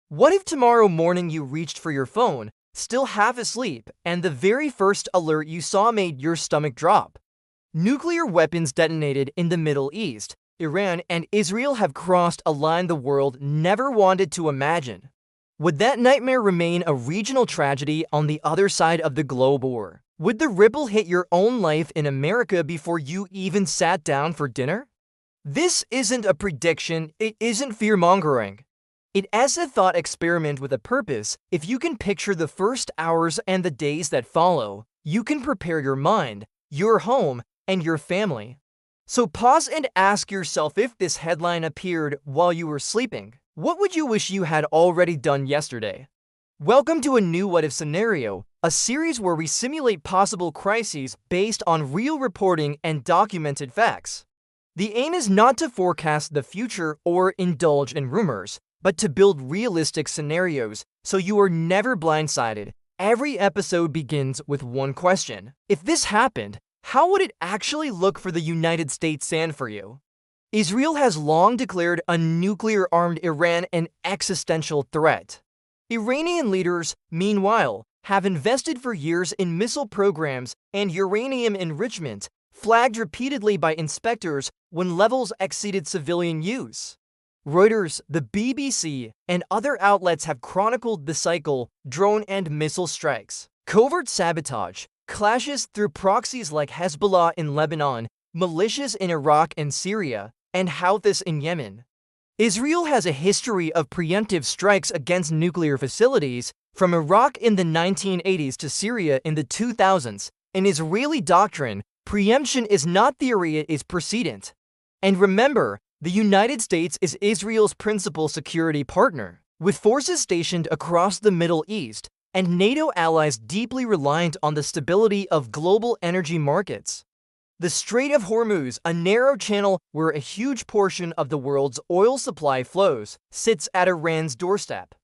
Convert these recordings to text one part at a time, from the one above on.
What if tomorrow morning you reached for your phone, still half asleep, and the very first alert you saw made your stomach drop? Nuclear weapons detonated in the Middle East. Iran and Israel have crossed a line the world never wanted to imagine. Would that nightmare remain a regional tragedy on the other side of the globe, or would the ripple hit your own life in America before you even sat down for dinner? This isn't a prediction, it isn't fear-mongering. It is a thought experiment with a purpose. If you can picture the first hours and the days that follow, you can prepare your mind, your home, and your family. So pause and ask yourself, if this headline appeared while you were sleeping, what would you wish you had already done yesterday? Welcome to a new What If scenario, a series where we simulate possible crises based on real reporting and documented facts. The aim is not to forecast the future or indulge in rumors, but to build realistic scenarios so you are never blindsided. Every episode begins with one question. If this happened, how would it actually look for the United States and for you? Israel has long declared a nuclear-armed Iran an existential threat. Iranian leaders, meanwhile, have invested for years in missile programs and uranium enrichment, flagged repeatedly by inspectors when levels exceeded civilian use. Reuters, the BBC, and other outlets have chronicled the cycle: drone and missile strikes, covert sabotage, clashes through proxies like Hezbollah in Lebanon, militias in Iraq and Syria, and Houthis in Yemen. Israel has a history of preemptive strikes against nuclear facilities, from Iraq in the 1980s to Syria in the 2000s. In Israeli doctrine, preemption is not theory, it is precedent. And remember, the United States is Israel's principal security partner, with forces stationed across the Middle East and NATO allies deeply reliant on the stability of global energy markets. The Strait of Hormuz, a narrow channel where a huge portion of the world's oil supply flows, sits at Iran's doorstep.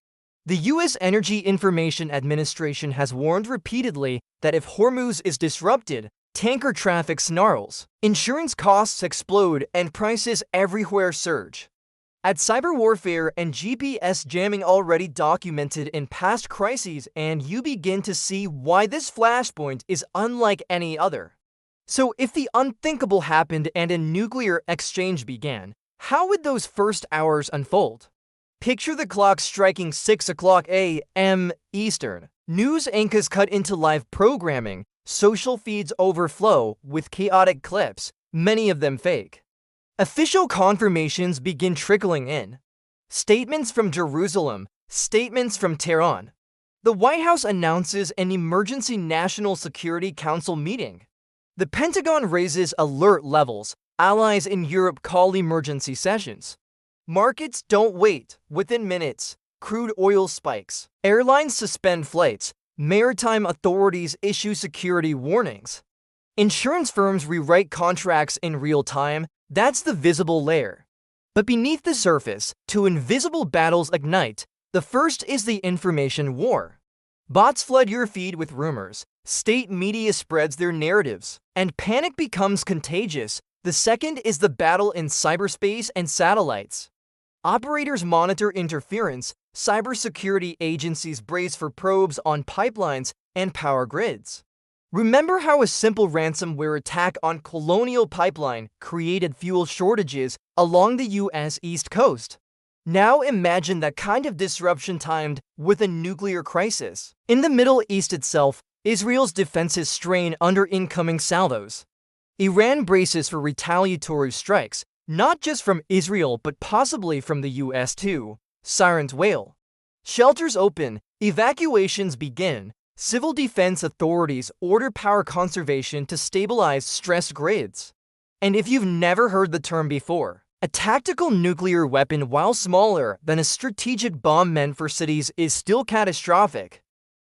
The U.S. Energy Information Administration has warned repeatedly that if Hormuz is disrupted, tanker traffic snarls, insurance costs explode, and prices everywhere surge. At cyber warfare and GPS jamming already documented in past crises, and you begin to see why this flashpoint is unlike any other. So if the unthinkable happened and a nuclear exchange began, how would those first hours unfold? Picture the clock striking 6 o'clock a.m. Eastern. News anchors cut into live programming. Social feeds overflow with chaotic clips, many of them fake. Official confirmations begin trickling in. Statements from Jerusalem, statements from Tehran. The White House announces an emergency National Security Council meeting. The Pentagon raises alert levels. Allies in Europe call emergency sessions. Markets don't wait. Within minutes, crude oil spikes. Airlines suspend flights. Maritime authorities issue security warnings. Insurance firms rewrite contracts in real time. That's the visible layer. But beneath the surface, two invisible battles ignite. The first is the information war. Bots flood your feed with rumors. State media spreads their narratives, and panic becomes contagious. The second is the battle in cyberspace and satellites. Operators monitor interference. Cybersecurity agencies brace for probes on pipelines and power grids. Remember how a simple ransomware attack on Colonial Pipeline created fuel shortages along the U.S. East Coast? Now imagine that kind of disruption timed with a nuclear crisis. In the Middle East itself, Israel's defenses strain under incoming salvos. Iran braces for retaliatory strikes, not just from Israel but possibly from the U.S. too. Sirens wail. Shelters open. Evacuations begin. Civil defense authorities order power conservation to stabilize stressed grids. And if you've never heard the term before, a tactical nuclear weapon, while smaller than a strategic bomb meant for cities, is still catastrophic.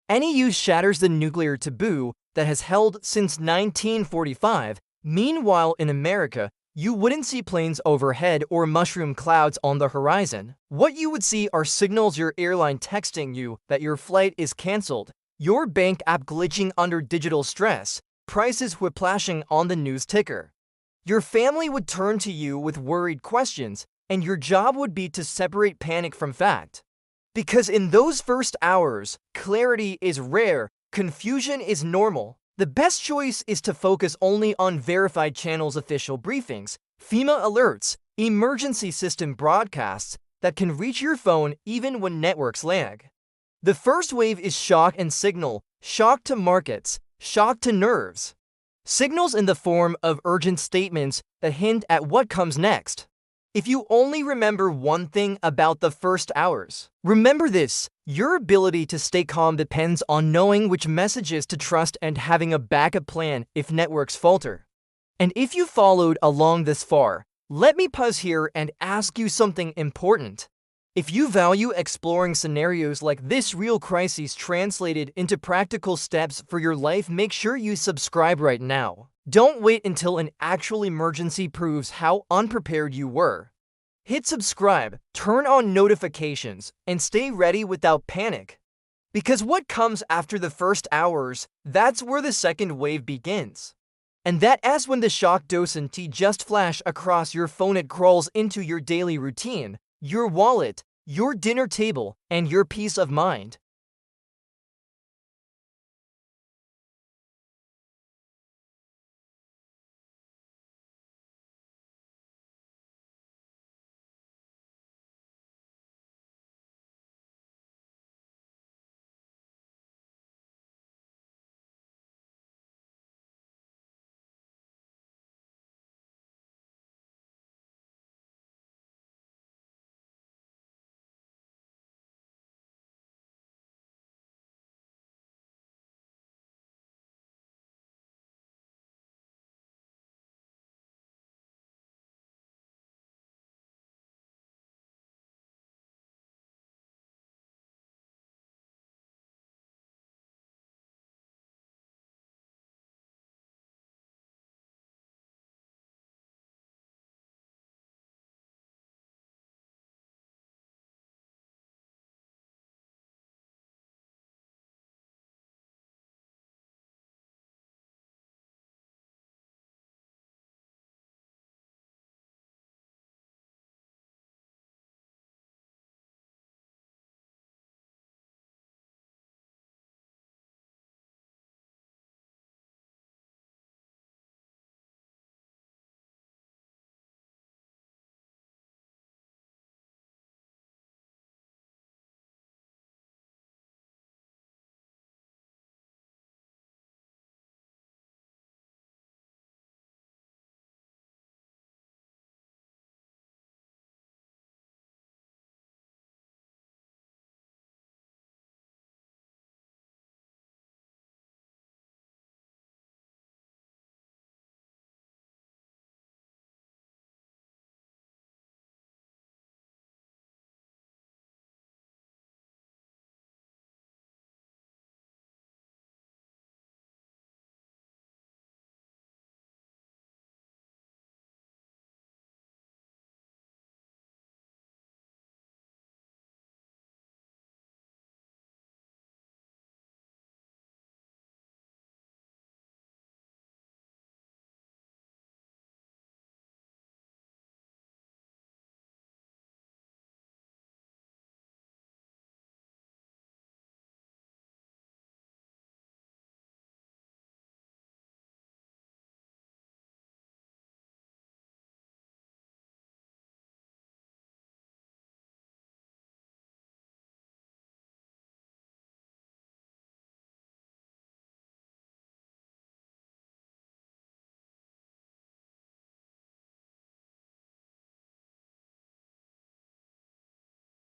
Any use shatters the nuclear taboo that has held since 1945. Meanwhile, in America, you wouldn't see planes overhead or mushroom clouds on the horizon. What you would see are signals, your airline texting you that your flight is canceled, your bank app glitching under digital stress, prices whiplashing on the news ticker. Your family would turn to you with worried questions, and your job would be to separate panic from fact. Because in those first hours, clarity is rare, confusion is normal. The best choice is to focus only on verified channels' official briefings, FEMA alerts, emergency system broadcasts that can reach your phone even when networks lag. The first wave is shock and signal, shock to markets, shock to nerves. Signals in the form of urgent statements that hint at what comes next. If you only remember one thing about the first hours, remember this: your ability to stay calm depends on knowing which messages to trust and having a backup plan if networks falter. And if you followed along this far, let me pause here and ask you something important. If you value exploring scenarios like this, real crises translated into practical steps for your life, make sure you subscribe right now. Don't wait until an actual emergency proves how unprepared you were. Hit subscribe, turn on notifications, and stay ready without panic. Because what comes after the first hours, that's where the second wave begins. And that's when the shock doesn't just flash across your phone, it crawls into your daily routine, your wallet, your dinner table, and your peace of mind.